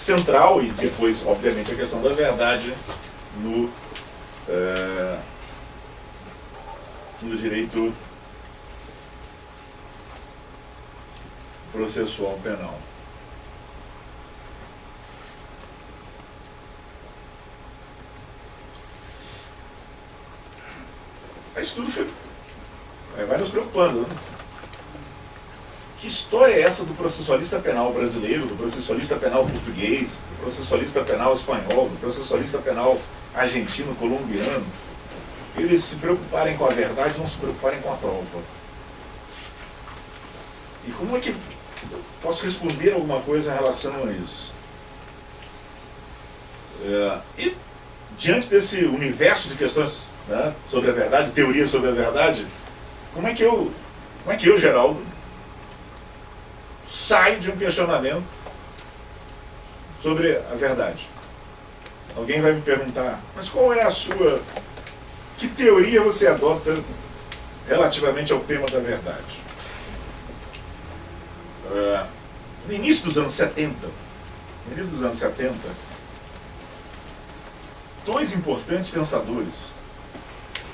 central, e depois, obviamente, a questão da verdade no direito processual penal. Isso tudo vai nos preocupando, né? Que história é essa do processualista penal brasileiro, do processualista penal português, do processualista penal espanhol, do processualista penal argentino, colombiano? Eles se preocuparem com a verdade, não se preocuparem com a prova. E como é que posso responder alguma coisa em relação a isso? E diante desse universo de questões, né, sobre a verdade, teoria sobre a verdade, como é que eu, Geraldo, saio de um questionamento sobre a verdade? Alguém vai me perguntar, mas qual é a sua... Que teoria você adota relativamente ao tema da verdade? No início dos anos 70, dois importantes pensadores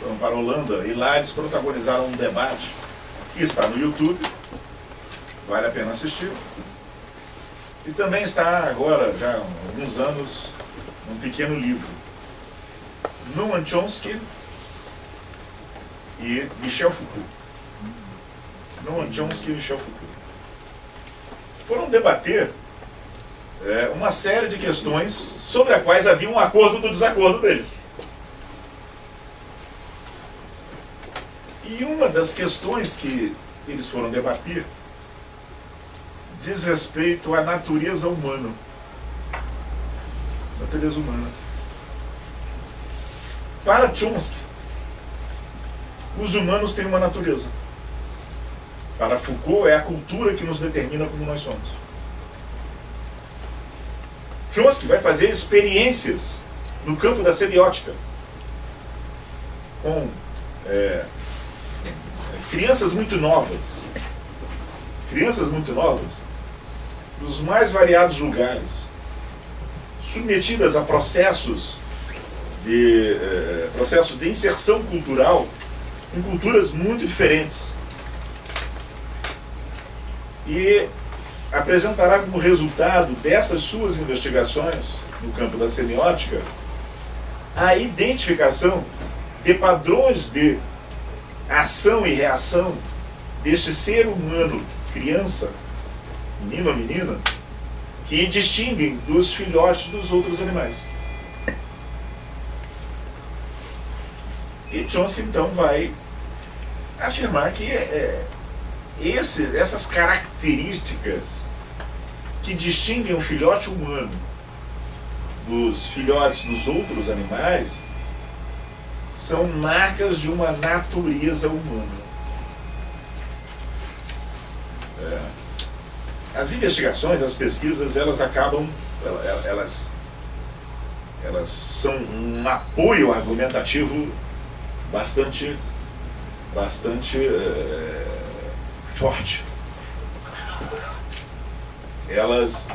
foram para a Holanda e lá eles protagonizaram um debate que está no YouTube, vale a pena assistir, e também está agora, já há alguns anos, um pequeno livro. Noam Chomsky e Michel Foucault. Noam Chomsky e Michel Foucault foram debater uma série de questões sobre as quais havia um acordo do desacordo deles. E uma das questões que eles foram debater diz respeito à natureza humana. Natureza humana. Para Chomsky, os humanos têm uma natureza. Para Foucault, é a cultura que nos determina como nós somos. Chomsky vai fazer experiências no campo da semiótica com crianças muito novas, dos mais variados lugares, submetidas a processos de inserção cultural em culturas muito diferentes. E apresentará como resultado dessas suas investigações no campo da semiótica a identificação de padrões de ação e reação deste ser humano, criança, menino ou menina, que distinguem dos filhotes dos outros animais. E Chomsky então vai afirmar que essas características que distinguem o filhote humano dos filhotes dos outros animais são marcas de uma natureza humana. As investigações, as pesquisas, elas são um apoio argumentativo bastante forte. Elas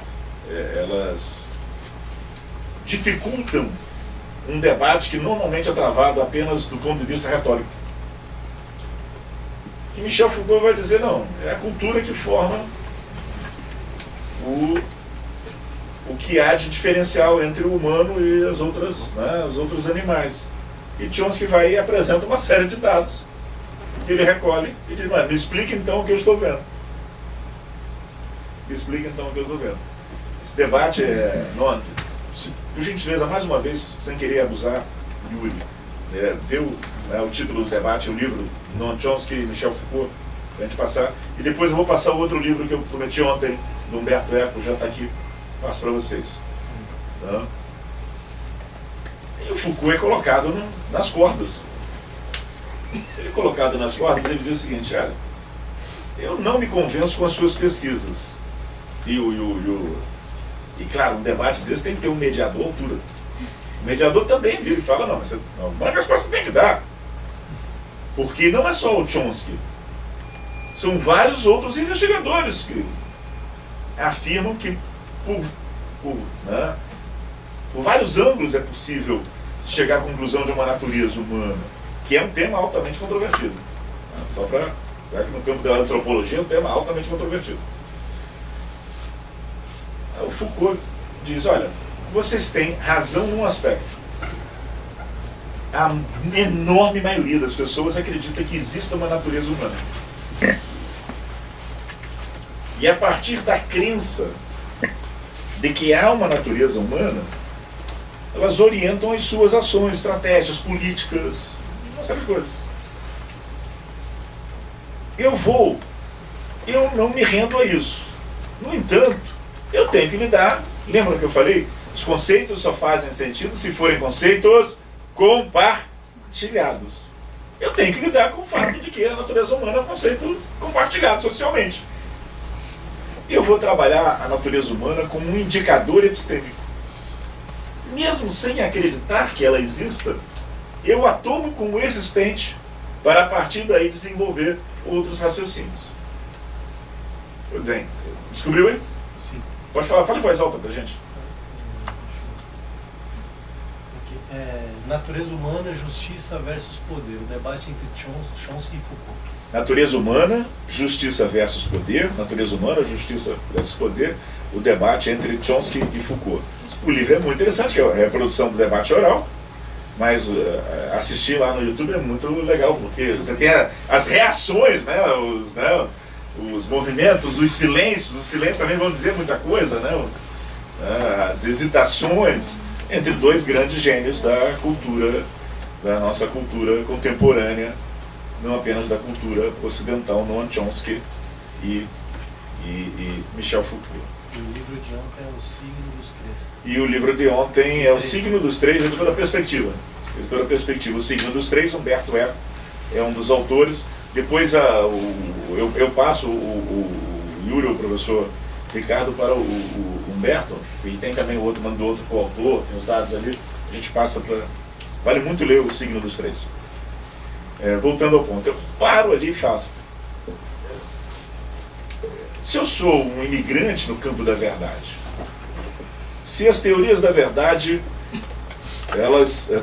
dificultam um debate que normalmente é travado apenas do ponto de vista retórico. E Michel Foucault vai dizer, não, é a cultura que forma o que há de diferencial entre o humano e os outros animais. E Chomsky vai e apresenta uma série de dados que ele recolhe e diz, me explique então o que eu estou vendo. Me explique então o que eu estou vendo. Esse debate por gentileza, mais uma vez, sem querer abusar, Yuri, vê o título do debate, o livro Noam Chomsky e Michel Foucault, para a gente passar. E depois eu vou passar o outro livro que eu prometi ontem, do Humberto Eco, já está aqui, passo para vocês. Tá? E o Foucault é colocado nas cordas. Ele é colocado nas cordas, ele diz o seguinte, olha, eu não me convenço com as suas pesquisas. E claro, um debate desse tem que ter um mediador à altura. O mediador também vira e fala, não, mas uma resposta tem que dar. Porque não é só o Chomsky. São vários outros investigadores que afirmam que, por né, por vários ângulos é possível chegar à conclusão de uma natureza humana, que é um tema altamente controvertido. Só para que no campo da antropologia é um tema altamente controvertido. O Foucault diz, olha, vocês têm razão num aspecto. A enorme maioria das pessoas acredita que existe uma natureza humana. E a partir da crença de que há uma natureza humana, elas orientam as suas ações, estratégias, políticas, uma série de coisas. Eu não me rendo a isso. No entanto, eu tenho que lidar, lembra que eu falei? Os conceitos só fazem sentido se forem conceitos compartilhados. Eu tenho que lidar com o fato de que a natureza humana é um conceito compartilhado socialmente. Eu vou trabalhar a natureza humana como um indicador epistêmico. Mesmo sem acreditar que ela exista, eu a tomo como existente para a partir daí desenvolver outros raciocínios. Muito bem. Descobriu aí? Sim. Pode falar, fala em voz alta pra gente. Natureza humana, justiça versus poder. O debate entre Chomsky e Foucault. Natureza humana, justiça versus poder. Natureza humana, justiça versus poder. O debate entre Chomsky e Foucault. O livro é muito interessante, que é a reprodução do debate oral, mas assistir lá no YouTube é muito legal, porque tem as reações, né, os movimentos, os silêncios também vão dizer muita coisa, né, as hesitações entre dois grandes gênios da cultura, da nossa cultura contemporânea, não apenas da cultura ocidental, Noam Chomsky e Michel Foucault. E o livro de ontem é O Signo dos Três. E o livro de ontem é O Signo dos Três, Editora Perspectiva. Editora Perspectiva, O Signo dos Três, Humberto Eco é um dos autores. Depois eu passo o Yuri, o professor Ricardo, para o Humberto, e tem também o outro, manda outro coautor, tem os dados ali, a gente passa para... Vale muito ler O Signo dos Três. Voltando ao ponto, eu paro ali e faço. Se eu sou um imigrante no campo da verdade, se as teorias da verdade,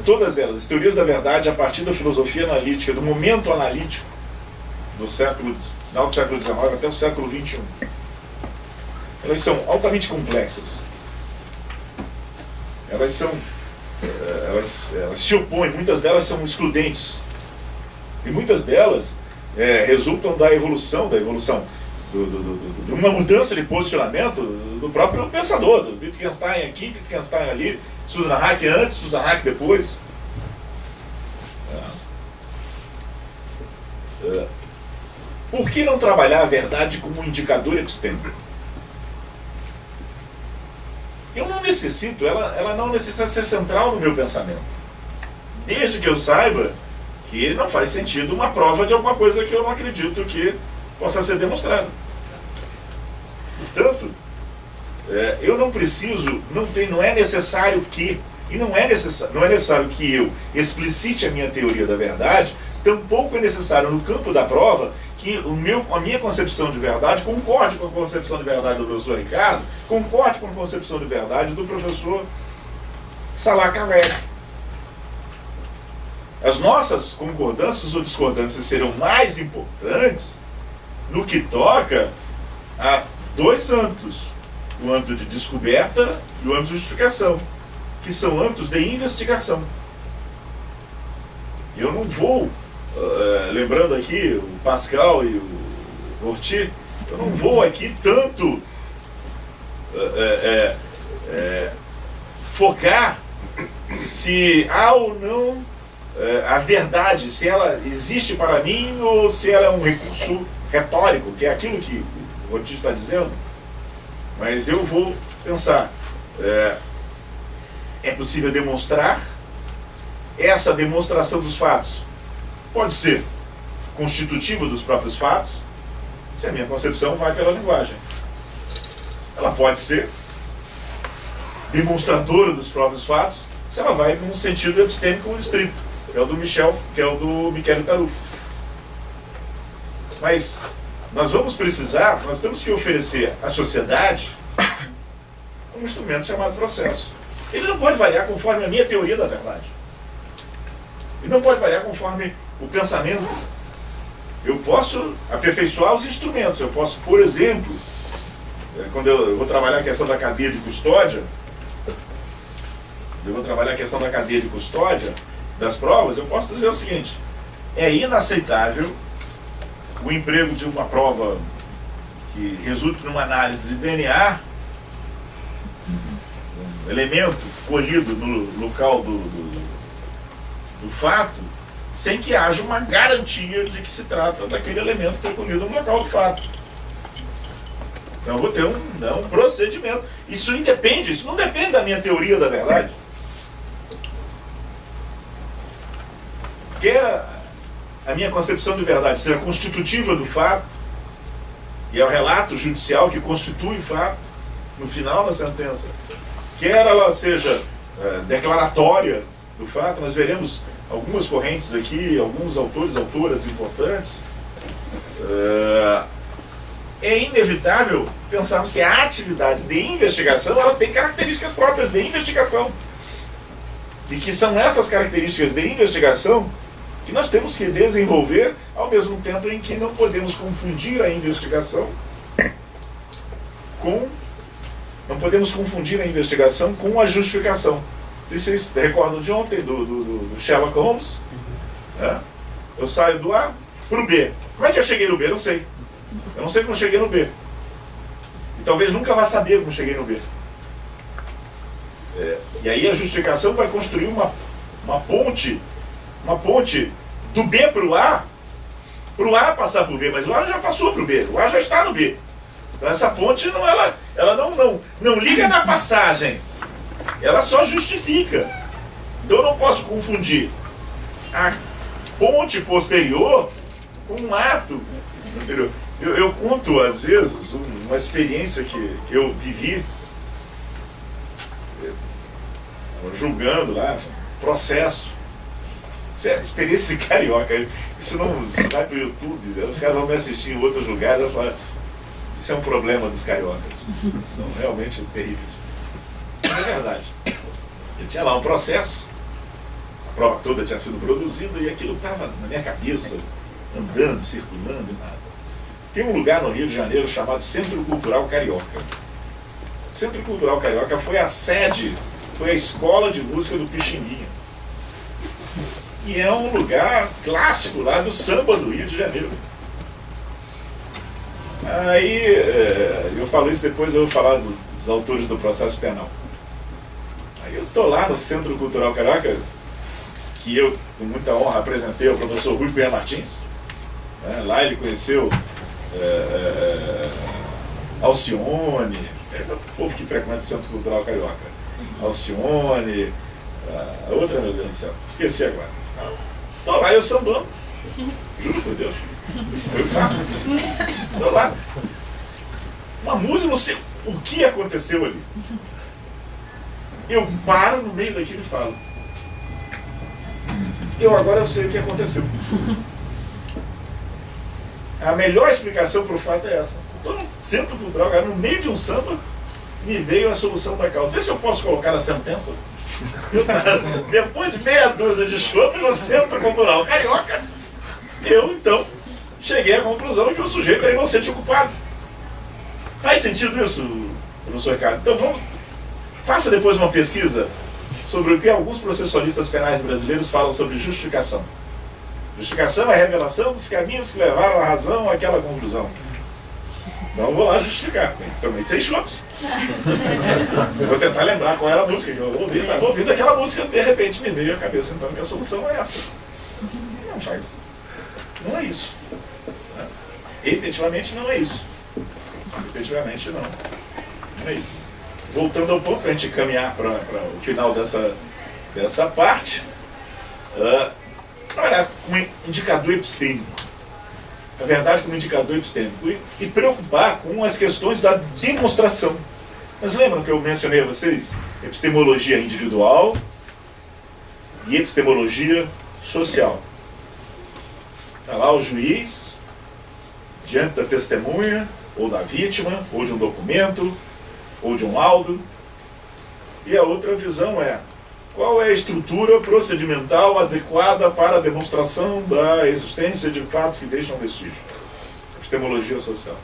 todas elas, as teorias da verdade a partir da filosofia analítica, do momento analítico, do final do século XIX até o século XXI, elas são altamente complexas. Elas se opõem, muitas delas são excludentes. E muitas delas resultam da evolução, de uma mudança de posicionamento do próprio pensador, do Wittgenstein aqui, Wittgenstein ali, Susan Haack antes, Susan Haack depois. Por que não trabalhar a verdade como um indicador epistêmico? Eu não necessito, ela não necessita ser central no meu pensamento. Desde que eu saiba que não faz sentido uma prova de alguma coisa que eu não acredito que possa ser demonstrada. Portanto, eu não preciso, não é necessário que, e não é necessário que eu explicite a minha teoria da verdade, tampouco é necessário no campo da prova que a minha concepção de verdade concorde com a concepção de verdade do professor Ricardo, concorde com a concepção de verdade do professor Salah Kaveh. As nossas concordâncias ou discordâncias serão mais importantes no que toca a dois âmbitos, o âmbito de descoberta e o âmbito de justificação, que são âmbitos de investigação. Eu não vou, lembrando aqui o Pascal e o Orti, eu não vou aqui tanto focar se há ou não a verdade, se ela existe para mim ou se ela é um recurso retórico, que é aquilo que o Orti está dizendo. Mas eu vou pensar, é possível demonstrar? Essa demonstração dos fatos pode ser constitutiva dos próprios fatos, se a minha concepção vai pela linguagem. Ela pode ser demonstradora dos próprios fatos, se ela vai num sentido epistêmico estrito, que é o do Michele Tarufo. Mas nós temos que oferecer à sociedade um instrumento chamado processo. Ele não pode variar conforme a minha teoria da verdade. Ele não pode variar conforme o pensamento. Eu posso aperfeiçoar os instrumentos. Eu posso, por exemplo, quando eu vou trabalhar a questão da cadeia de custódia, das provas, eu posso dizer o seguinte: é inaceitável o emprego de uma prova que resulte numa análise de DNA, um elemento colhido no local do fato, sem que haja uma garantia de que se trata daquele elemento que foi colhido no local do fato. Então eu vou ter um procedimento. Isso não depende da minha teoria da verdade. Quer a minha concepção de verdade seja constitutiva do fato, e é o relato judicial que constitui o fato no final da sentença, quer ela seja declaratória do fato. Nós veremos algumas correntes aqui, alguns autores, autoras importantes. É inevitável pensarmos que a atividade de investigação ela tem características próprias de investigação, e que são essas características de investigação que nós temos que desenvolver, ao mesmo tempo em que não podemos confundir a investigação com a justificação. Vocês recordam de ontem do Sherlock Holmes? Né? Eu saio do A para o B. Como é que eu cheguei no B? Eu não sei. Eu não sei como eu cheguei no B. E talvez nunca vá saber como eu cheguei no B. E aí a justificação vai construir uma ponte do B para o A passar para o B, mas o A já passou para o B, o A já está no B. Então essa ponte ela não liga na passagem, ela só justifica. Então eu não posso confundir a ponte posterior com um ato anterior. Eu conto às vezes uma experiência que eu vivi julgando lá, processo. Experiência de carioca. Isso vai para o YouTube, né? Os caras vão me assistir em outros lugares e falar: isso é um problema dos cariocas. São realmente terríveis. Mas é verdade. Eu tinha lá um processo, a prova toda tinha sido produzida e aquilo estava na minha cabeça, andando, circulando e nada. Tem um lugar no Rio de Janeiro chamado Centro Cultural Carioca. O Centro Cultural Carioca foi a sede, foi a escola de música do Pixinguinha. E é um lugar clássico lá do samba do Rio de Janeiro. Aí, eu falo isso depois, eu vou falar dos autores do processo penal. Aí eu estou lá no Centro Cultural Carioca, que eu, com muita honra, apresentei ao professor Rui Cunha Martins. Né? Lá ele conheceu Alcione, o povo que frequenta o Centro Cultural Carioca. Alcione, a outra, meu Deus do céu, esqueci agora. Estou lá eu sambando, juro por Deus. Estou lá. Uma música, não sei o que aconteceu ali. Eu paro no meio daquilo e falo: agora eu sei o que aconteceu. A melhor explicação para o fato é essa. Estou no Centro Cultural, no meio de um samba, me veio a solução da causa. Vê se eu posso colocar na sentença. Depois de meia dúzia de chopes no Centro Cultural Carioca, eu então cheguei à conclusão que o sujeito era inocente culpado. Faz sentido isso, professor Ricardo? Então faça depois uma pesquisa sobre o que alguns processualistas penais brasileiros falam sobre justificação. Justificação é a revelação dos caminhos que levaram a razão àquela conclusão. Então eu vou lá justificar. Também sem chopes. Vou tentar lembrar qual era a música que eu ouvi. Estava ouvindo aquela música, de repente me veio à cabeça então que a solução é essa. Não faz. Não é isso. Efetivamente não é isso. Efetivamente não. Não é isso. Voltando ao ponto, para a gente caminhar para o final dessa parte, trabalhar com um indicador epistêmico. Na verdade, como indicador epistêmico. E preocupar com as questões da demonstração. Mas lembram que eu mencionei a vocês? Epistemologia individual e epistemologia social. Está lá o juiz, diante da testemunha, ou da vítima, ou de um documento, ou de um laudo, E a outra visão é: qual é a estrutura procedimental adequada para a demonstração da existência de fatos que deixam vestígio? Epistemologia social.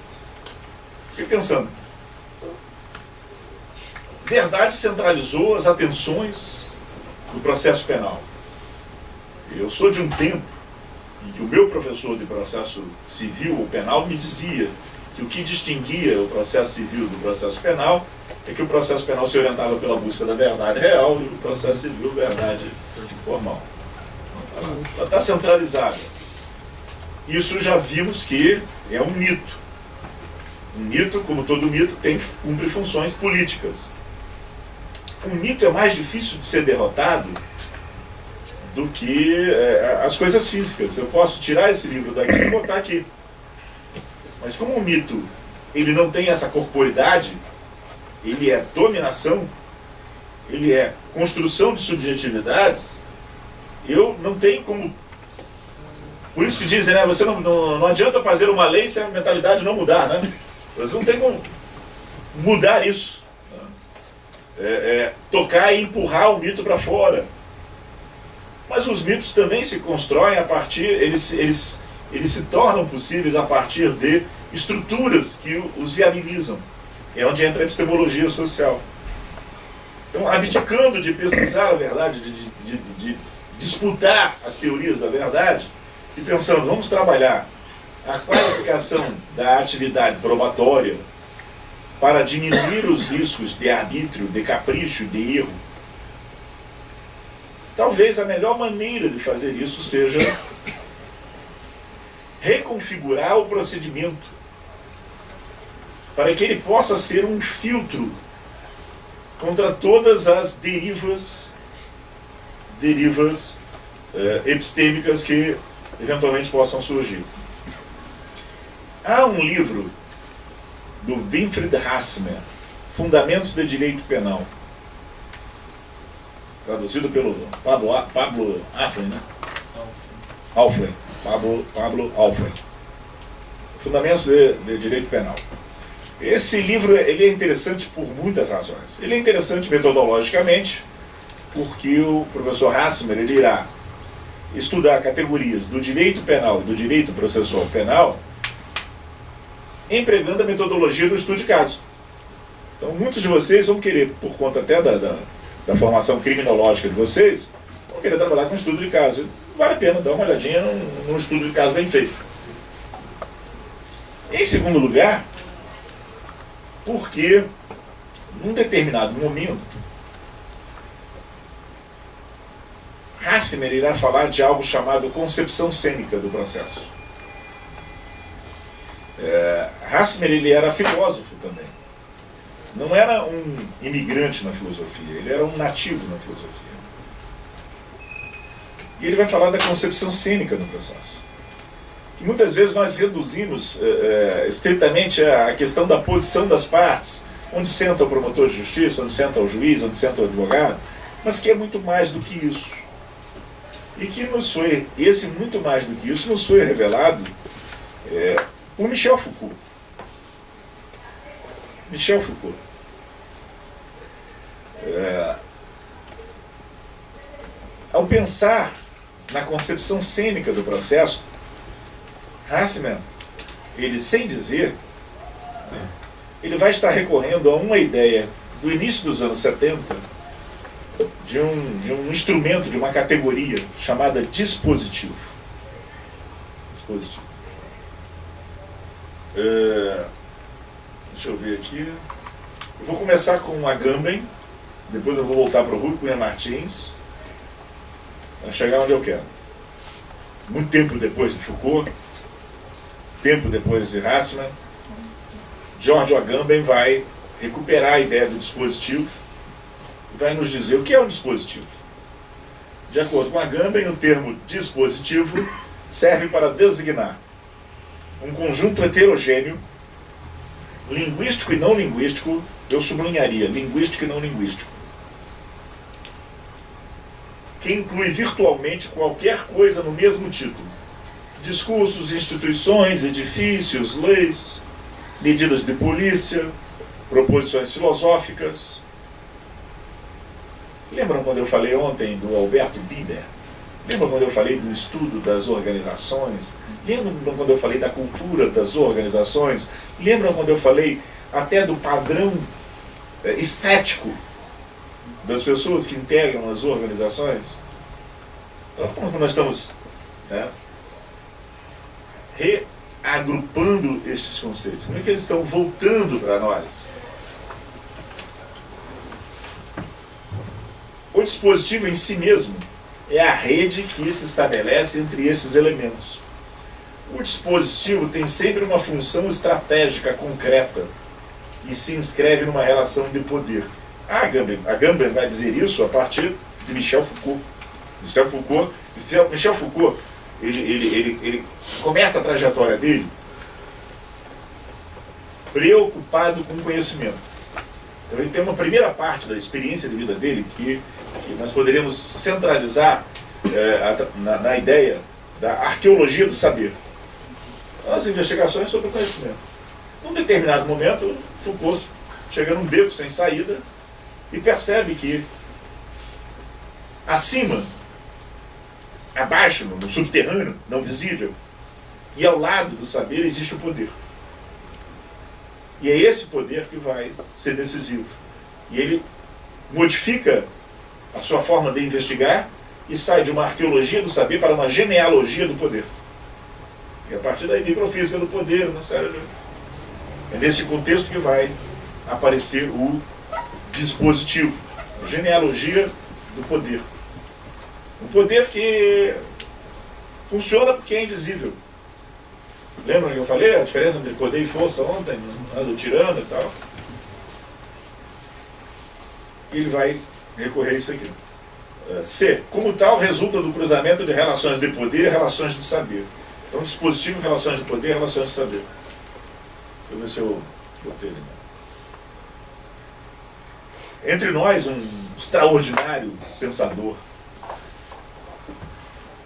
Fiquei pensando. Verdade centralizou as atenções do processo penal. Eu sou de um tempo em que o meu professor de processo civil ou penal me dizia que o que distinguia o processo civil do processo penal é que o processo penal se orientava pela busca da verdade real e o processo civil, verdade formal. Ela está centralizada. Isso já vimos que é um mito. Um mito, como todo mito, cumpre funções políticas. Um mito é mais difícil de ser derrotado do que as coisas físicas. Eu posso tirar esse livro daqui e botar aqui. Mas como o mito ele não tem essa corporidade, ele é dominação, ele é construção de subjetividades, eu não tenho como... Por isso que dizem, né, você não adianta fazer uma lei se a mentalidade não mudar, né? Você não tem como mudar isso. Tocar e empurrar o mito para fora. Mas os mitos também se constroem a partir, eles se tornam possíveis a partir de estruturas que os viabilizam. É onde entra a epistemologia social. Então, abdicando de pesquisar a verdade, de disputar as teorias da verdade, e pensando, vamos trabalhar a qualificação da atividade probatória para diminuir os riscos de arbítrio, de capricho, de erro. Talvez a melhor maneira de fazer isso seja reconfigurar o procedimento para que ele possa ser um filtro contra todas as derivas epistêmicas que eventualmente possam surgir. Há um livro do Winfried Hassemer, Fundamentos do Direito Penal, traduzido pelo Pablo Alfren, né? Pablo Alfren. Fundamentos de Direito Penal. Esse livro ele é interessante por muitas razões. Ele é interessante metodologicamente, porque o professor Hassemer ele irá estudar categorias do direito penal e do direito processual penal, empregando a metodologia do estudo de caso. Então, muitos de vocês vão querer, por conta até da formação criminológica de vocês, vão querer trabalhar com estudo de caso. Vale a pena dar uma olhadinha num estudo de caso bem feito. Em segundo lugar, porque, num determinado momento, Hassemer irá falar de algo chamado concepção cênica do processo. Hassemer ele era filósofo também. Não era um imigrante na filosofia, ele era um nativo na filosofia. E ele vai falar da concepção cênica do processo. Que muitas vezes nós reduzimos estritamente a questão da posição das partes, onde senta o promotor de justiça, onde senta o juiz, onde senta o advogado, mas que é muito mais do que isso. E que esse muito mais do que isso nos foi revelado por Michel Foucault. Michel Foucault. Ao pensar na concepção cênica do processo, Hassemer, ele sem dizer, ele vai estar recorrendo a uma ideia do início dos anos 70 de um instrumento, de uma categoria chamada dispositivo. Dispositivo. Deixa eu ver aqui. Eu vou começar com Agamben, depois eu vou voltar para o Rui Cunha Martins, para chegar onde eu quero. Muito tempo depois de Foucault, tempo depois de Hassemer, George Agamben vai recuperar a ideia do dispositivo e vai nos dizer o que é um dispositivo. De acordo com Agamben, o termo dispositivo serve para designar um conjunto heterogêneo, linguístico e não linguístico, eu sublinharia, linguístico e não linguístico, que inclui virtualmente qualquer coisa no mesmo título. Discursos, instituições, edifícios, leis, medidas de polícia, proposições filosóficas. Lembram quando eu falei ontem do Alberto Binder? Lembram quando eu falei do estudo das organizações? Lembram quando eu falei da cultura das organizações? Lembram quando eu falei até do padrão estético das pessoas que integram as organizações? Então, como nós estamos reagrupando estes conceitos? Como é que eles estão voltando para nós? O dispositivo em si mesmo é a rede que se estabelece entre esses elementos. O dispositivo tem sempre uma função estratégica concreta e se inscreve numa relação de poder. A Agamben vai dizer isso a partir de Michel Foucault. Michel Foucault, ele começa a trajetória dele preocupado com o conhecimento. Então ele tem uma primeira parte da experiência de vida dele que nós poderíamos centralizar na ideia da arqueologia do saber. As investigações sobre o conhecimento. Num determinado momento, Foucault chega num beco sem saída e percebe que acima, abaixo, no subterrâneo, não visível, e ao lado do saber existe o poder. E é esse poder que vai ser decisivo. E ele modifica a sua forma de investigar e sai de uma arqueologia do saber para uma genealogia do poder. E a partir daí, microfísica do poder, uma série de... É nesse contexto que vai aparecer o dispositivo, a genealogia do poder. Um poder que funciona porque é invisível. Lembram que eu falei a diferença entre poder e força ontem, do tirano e tal? Ele vai recorrer a isso aqui. C. Como tal, resulta do cruzamento de relações de poder e relações de saber. Então, dispositivo, relações de poder e relações de saber. Deixa eu ver se eu botei ele. Entre nós, um extraordinário pensador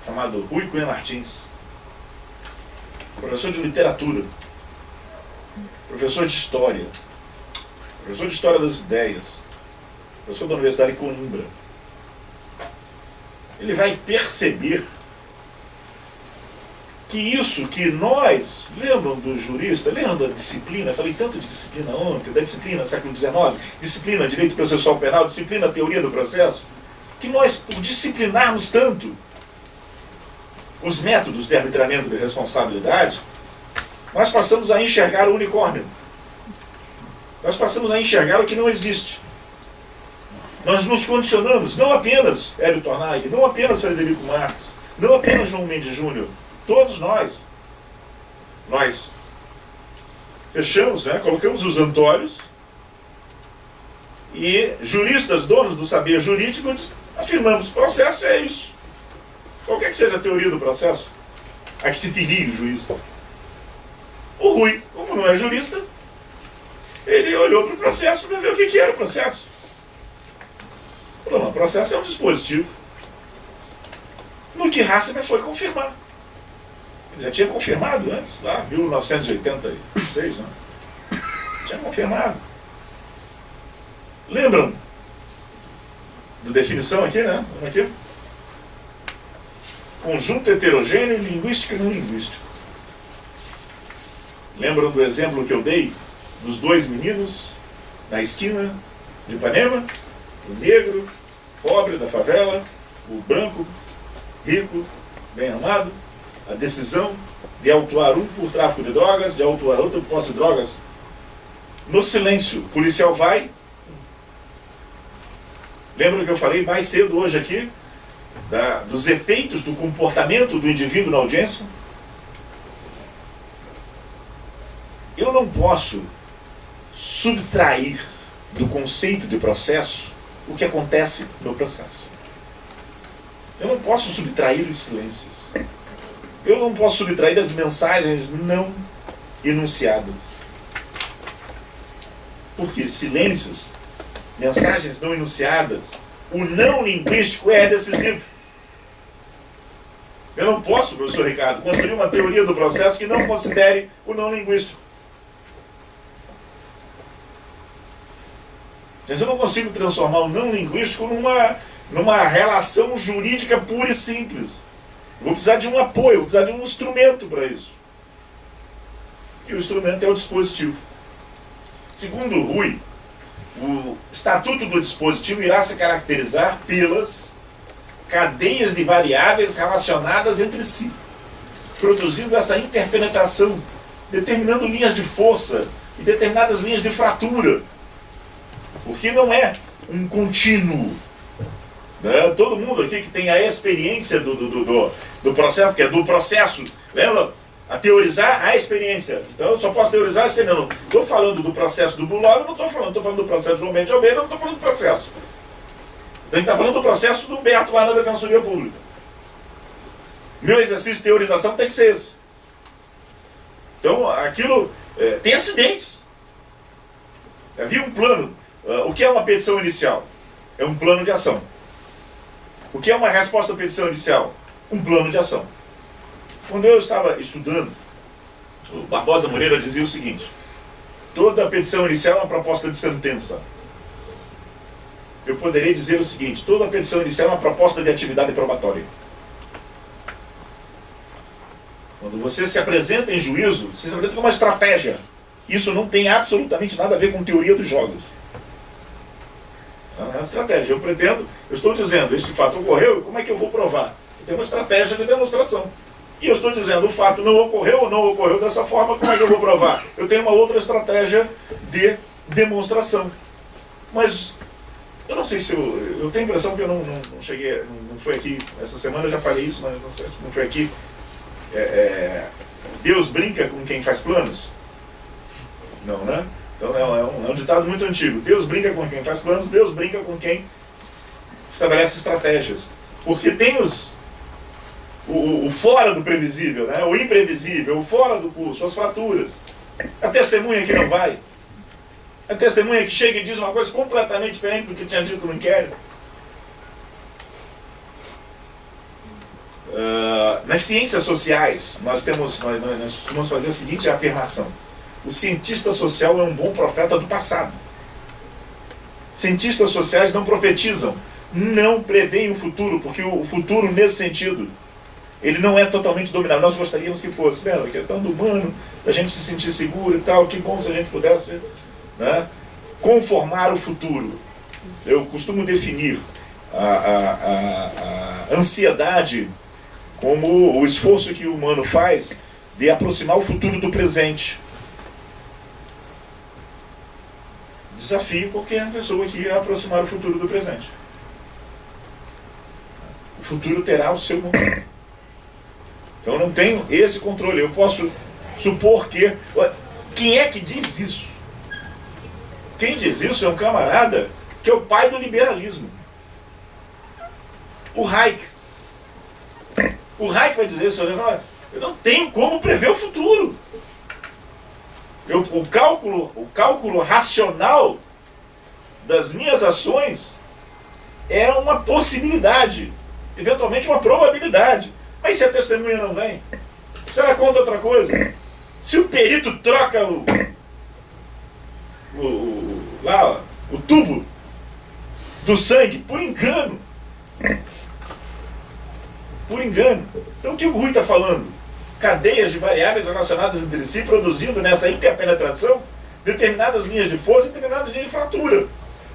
chamado Rui Cunha Martins, professor de literatura, professor de história das ideias, professor da Universidade de Coimbra. Ele vai perceber que isso que nós, lembram do jurista, lembram da disciplina, falei tanto de disciplina ontem, da disciplina século XIX, disciplina direito processual penal, disciplina teoria do processo, que nós, por disciplinarmos tanto os métodos de arbitramento de responsabilidade, nós passamos a enxergar o unicórnio. Nós passamos a enxergar o que não existe. Nós nos condicionamos, não apenas Hélio Tornag, não apenas Frederico Marx, não apenas João Mendes Júnior, todos nós. Nós fechamos, colocamos os antórios e juristas, donos do saber jurídico, afirmamos, processo é isso. Qualquer que seja a teoria do processo, a que se filie o juiz. O Rui, como não é jurista, ele olhou para o processo para ver o que era o processo. Falou, o processo é um dispositivo. No que Hasselmann foi confirmar. Ele já tinha confirmado antes, lá, 1986, né? Tinha confirmado. Lembram da definição aqui, né? Vamos aqui. Conjunto heterogêneo, linguístico e não linguístico. Lembram do exemplo que eu dei dos dois meninos na esquina de Ipanema? O negro, pobre da favela, o branco, rico, bem armado, a decisão de autuar um por tráfico de drogas, de autuar outro por posse de drogas. No silêncio, o policial vai. Lembram que eu falei mais cedo hoje aqui dos efeitos do comportamento do indivíduo na audiência? Eu não posso subtrair do conceito de processo o que acontece no processo. Eu não posso subtrair os silêncios. Eu não posso subtrair as mensagens não enunciadas. Porque silêncios, mensagens não enunciadas, o não linguístico é decisivo. Eu não posso, professor Ricardo, construir uma teoria do processo que não considere o não linguístico. Mas eu não consigo transformar o não linguístico numa relação jurídica pura e simples. Eu vou precisar de um apoio, vou precisar de um instrumento para isso. E o instrumento é o dispositivo. Segundo Rui, o estatuto do dispositivo irá se caracterizar pelas cadeias de variáveis relacionadas entre si, produzindo essa interpenetração, determinando linhas de força e determinadas linhas de fratura. Porque não é um contínuo. Né? Todo mundo aqui que tem a experiência do processo, porque é do processo, lembra? A teorizar a experiência. Então eu só posso teorizar a experiência. Não estou falando do processo do Bulov, não estou falando do processo do João Mendes de Almeida, não estou falando do processo. A gente está falando do processo do Humberto lá na Defensoria Pública. Meu exercício de teorização tem que ser esse. Então aquilo tem acidentes. Havia um plano. O que é uma petição inicial? É um plano de ação. O que é uma resposta à petição inicial? Um plano de ação. Quando eu estava estudando, o Barbosa Moreira dizia o seguinte: toda petição inicial é uma proposta de sentença. Eu poderia dizer o seguinte: toda petição inicial é uma proposta de atividade probatória. Quando você se apresenta em juízo, você se apresenta com uma estratégia. Isso não tem absolutamente nada a ver com teoria dos jogos. É uma estratégia. Eu estou dizendo, este fato ocorreu, como é que eu vou provar? Eu tenho uma estratégia de demonstração. E eu estou dizendo, o fato não ocorreu ou não ocorreu dessa forma, como é que eu vou provar? Eu tenho uma outra estratégia de demonstração. Mas eu não sei se eu tenho a impressão que eu não cheguei, não foi aqui, essa semana eu já falei isso, mas não sei, não foi aqui. Deus brinca com quem faz planos? Não, né? Então é um ditado muito antigo. Deus brinca com quem faz planos, Deus brinca com quem estabelece estratégias. Porque tem o fora do previsível, né? O imprevisível, o fora do curso, as fraturas. A testemunha que não vai. A testemunha que chega e diz uma coisa completamente diferente do que tinha dito no inquérito. Nas ciências sociais, nós costumamos fazer a seguinte afirmação: o cientista social é um bom profeta do passado. Cientistas sociais não profetizam, não preveem o futuro, porque o futuro, nesse sentido, ele não é totalmente dominado. Nós gostaríamos que fosse, né? A questão do humano, da gente se sentir seguro e tal, que bom se a gente pudesse, né, conformar o futuro. Eu costumo definir a ansiedade como o esforço que o humano faz de aproximar o futuro do presente. Desafio qualquer pessoa aqui a aproximar o futuro do presente. O futuro terá o seu momento. Então eu não tenho esse controle. Eu posso supor que... Quem é que diz isso? Quem diz isso é um camarada que é o pai do liberalismo. O Hayek. O Hayek vai dizer isso. Eu não tenho como prever o futuro. O cálculo racional das minhas ações é uma possibilidade, eventualmente uma probabilidade. Mas se a testemunha não vem, se ela conta outra coisa, se o perito troca o tubo do sangue por engano, então o que o Rui está falando? Cadeias de variáveis relacionadas entre si, produzindo nessa interpenetração determinadas linhas de força e determinadas linhas de fratura,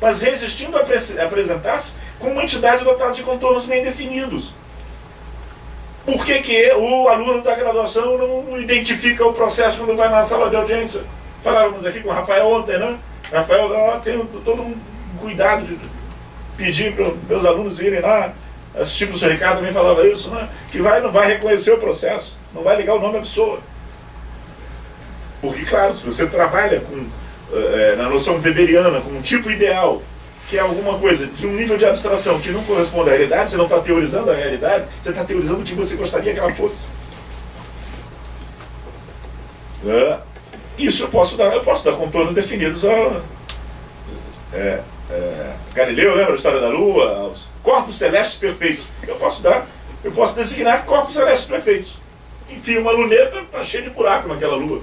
mas resistindo a apresentar-se como uma entidade dotada de contornos bem definidos. Por que o aluno da graduação não identifica o processo quando vai na sala de audiência? Falávamos aqui com o Rafael ontem, né? Rafael, tem todo um cuidado de pedir para os meus alunos irem lá, assistir para o Sr. Ricardo também falava isso, né? Que não vai reconhecer o processo, não vai ligar o nome da pessoa. Porque, claro, se você trabalha na noção weberiana, com um tipo ideal, que é alguma coisa de um nível de abstração que não corresponde à realidade, você não está teorizando a realidade, você está teorizando o que você gostaria que ela fosse. Isso eu posso dar contornos definidos a Galileu, lembra a história da Lua? Aos corpos celestes perfeitos. Eu posso designar corpos celestes perfeitos. Enfim, uma luneta está cheia de buraco naquela Lua.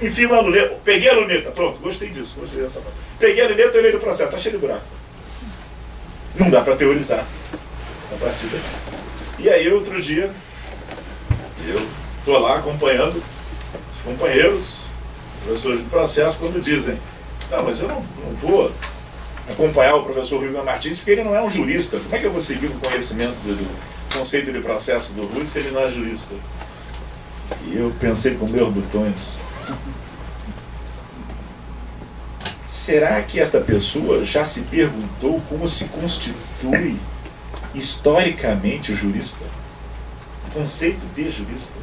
enfio a luneta, peguei a luneta, pronto, gostei disso, gostei dessa parte. Peguei a luneta, olhei no processo, tá cheio de buraco. Não dá para teorizar a partir daí. E aí, outro dia, eu estou lá acompanhando os companheiros, professores do processo, quando dizem, não, mas eu não vou acompanhar o professor Rubem Martins porque ele não é um jurista. Como é que eu vou seguir o conhecimento do conceito de processo do Rui se ele não é jurista? E eu pensei com meus botões, será que esta pessoa já se perguntou como se constitui historicamente o jurista? O conceito de jurista?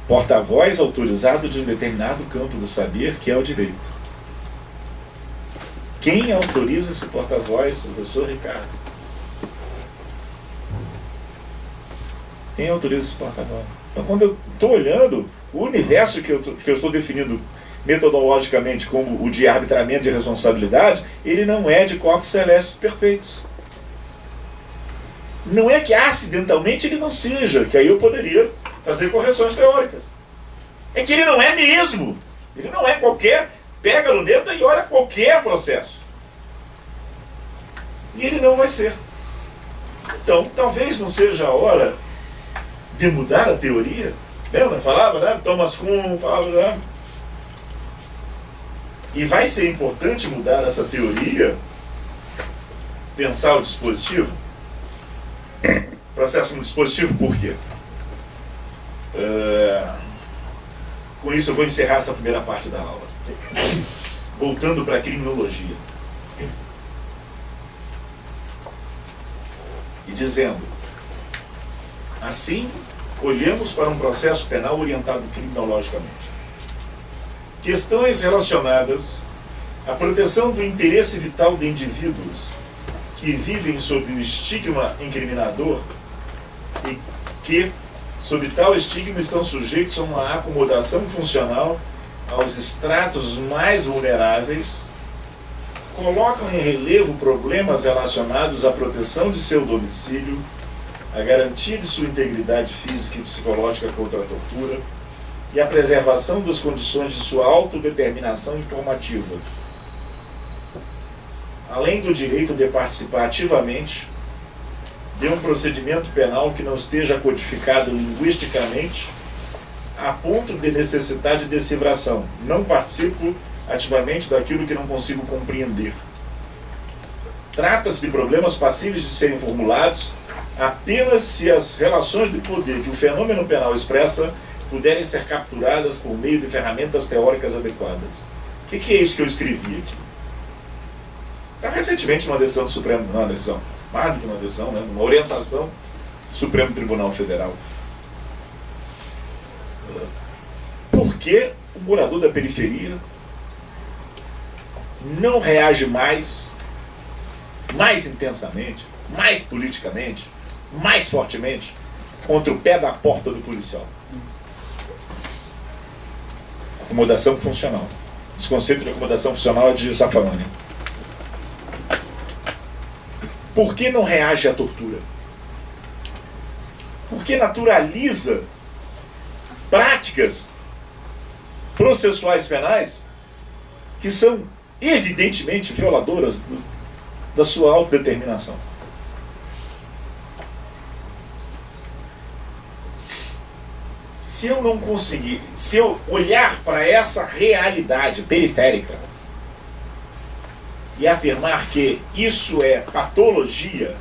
Porta-voz autorizado de um determinado campo do saber, que é o direito. Quem autoriza esse porta-voz, professor Ricardo? Quem autoriza esse porta-voz? Então, quando eu estou olhando o universo que eu estou definindo metodologicamente como o de arbitramento de responsabilidade, ele não é de corpos celestes perfeitos. Não é que acidentalmente ele não seja, que aí eu poderia fazer correções teóricas. É que ele não é mesmo. Ele não é qualquer, pega a luneta e olha qualquer processo. E ele não vai ser. Então, talvez não seja a hora de mudar a teoria. Lembra? Falava, né? Thomas Kuhn falava, né? E vai ser importante mudar essa teoria, pensar o dispositivo. Processo como dispositivo, por quê? Com isso eu vou encerrar essa primeira parte da aula. Voltando para a criminologia. E dizendo, assim, olhamos para um processo penal orientado criminologicamente. Questões relacionadas à proteção do interesse vital de indivíduos que vivem sob o estigma incriminador e que, sob tal estigma, estão sujeitos a uma acomodação funcional aos estratos mais vulneráveis, colocam em relevo problemas relacionados à proteção de seu domicílio, a garantia de sua integridade física e psicológica contra a tortura e a preservação das condições de sua autodeterminação informativa, além do direito de participar ativamente de um procedimento penal que não esteja codificado linguisticamente a ponto de necessitar de decifração. Não participo ativamente daquilo que não consigo compreender. Trata-se de problemas passíveis de serem formulados apenas se as relações de poder que o fenômeno penal expressa puderem ser capturadas por meio de ferramentas teóricas adequadas. O que é isso que eu escrevi aqui? Está recentemente uma decisão do Supremo, não uma decisão, mais do que uma decisão, né, uma orientação do Supremo Tribunal Federal. Por que o morador da periferia não reage mais intensamente, mais politicamente, mais fortemente contra o pé da porta do policial? Acomodação funcional. Esse conceito de acomodação funcional é de Zaffaroni. Por que não reage à tortura? Porque naturaliza práticas processuais penais que são evidentemente violadoras da sua autodeterminação. Se eu não conseguir, se eu olhar para essa realidade periférica e afirmar que isso é patologia,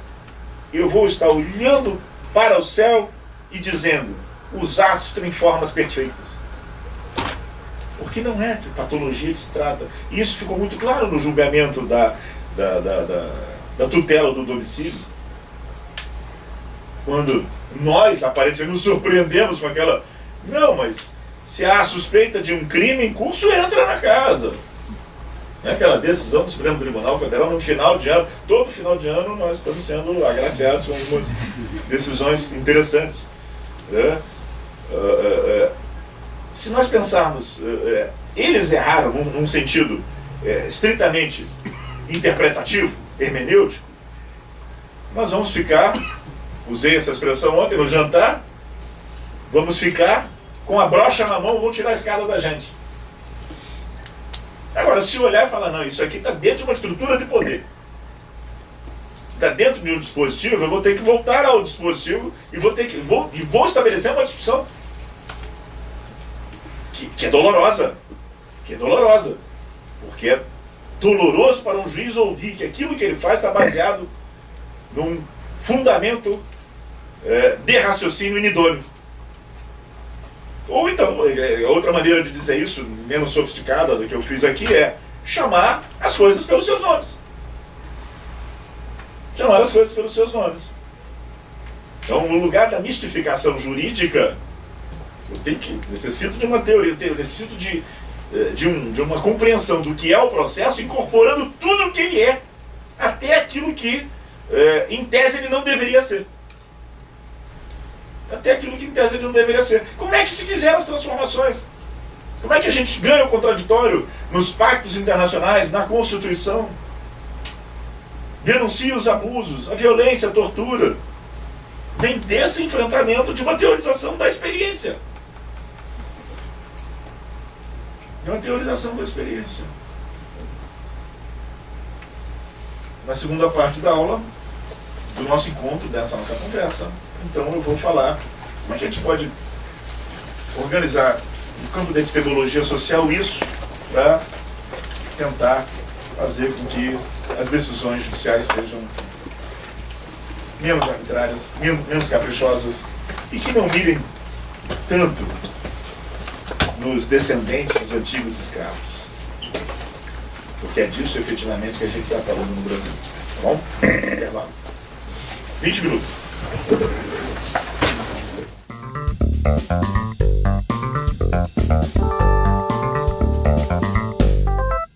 eu vou estar olhando para o céu e dizendo, os astros têm formas perfeitas. Porque não é de patologia que se trata. E isso ficou muito claro no julgamento da tutela do domicílio. Quando nós, aparentemente, nos surpreendemos com aquela... Não, mas se há suspeita de um crime em curso, entra na casa. É aquela decisão do Supremo Tribunal Federal no final de ano. Todo final de ano nós estamos sendo agraciados com algumas decisões interessantes. Se nós pensarmos, eles erraram num sentido estritamente interpretativo, hermenêutico, nós vamos ficar, usei essa expressão ontem no jantar, vamos ficar com a brocha na mão, vão tirar a escada da gente. Agora, se olhar e falar, não, isso aqui está dentro de uma estrutura de poder, está dentro de um dispositivo, eu vou ter que voltar ao dispositivo e vou estabelecer uma discussão que é dolorosa, porque é doloroso para um juiz ouvir que aquilo que ele faz está baseado num fundamento de raciocínio inidôneo. Ou então, outra maneira de dizer isso, menos sofisticada do que eu fiz aqui, é chamar as coisas pelos seus nomes. Chamar as coisas pelos seus nomes. Então, no lugar da mistificação jurídica, necessito de uma teoria, necessito de uma compreensão do que é o processo, incorporando tudo o que ele é, até aquilo que, em tese, ele não deveria ser. Até aquilo que em tese ele não deveria ser. Como é que se fizeram as transformações? Como é que a gente ganha o contraditório nos pactos internacionais, na Constituição? Denuncia os abusos, a violência, a tortura. Vem desse enfrentamento de uma teorização da experiência. De uma teorização da experiência. Na segunda parte da aula, do nosso encontro, dessa nossa conversa, então eu vou falar como é que a gente pode organizar no campo da epistemologia social isso para tentar fazer com que as decisões judiciais sejam menos arbitrárias, menos caprichosas e que não mirem tanto nos descendentes dos antigos escravos. Porque é disso efetivamente que a gente está falando no Brasil. Tá bom? Intervalo. 20 minutos.